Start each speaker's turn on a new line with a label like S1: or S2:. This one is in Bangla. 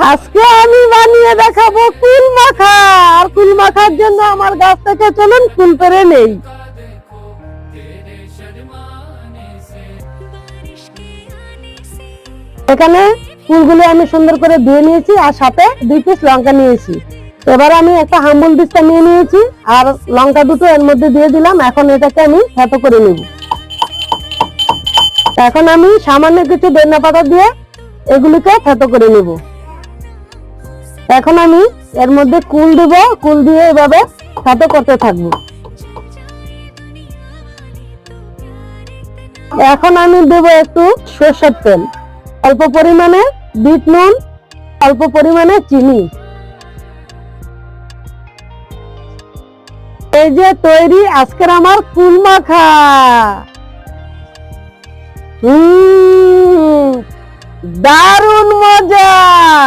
S1: আজকে আমি বানিয়ে দেখাবো কুল মাখা। আর কুল মাখার জন্য আমার গাছ থেকে চলুন কুল পেরে নেই। এখানে কুলগুলো আমি সুন্দর করে ধুয়ে নিয়েছি আর সাথে 2 পিস লঙ্কা নিয়েছি। এবার আমি একটা হাম্বুল দিস্তা নিয়ে নিয়েছি আর লঙ্কা দুটো এর মধ্যে দিয়ে দিলাম। এখন এটাকে আমি থেতো করে নেব। এখন আমি সামান্য কিছু ধনিয়া পাতা দিয়ে এগুলিকে থেতো করে নেব। এখন আমি এর মধ্যে কুল দেব, কুল দিয়ে এভাবে থেতো করতে থাকবো। এখন আমি দেব একটু সরষের তেল, অল্প পরিমাণে বিট নুন, অল্প পরিমাণে চিনি। এই যে তৈরি আজকের আমার কুল মাখা। দারুণ মজা।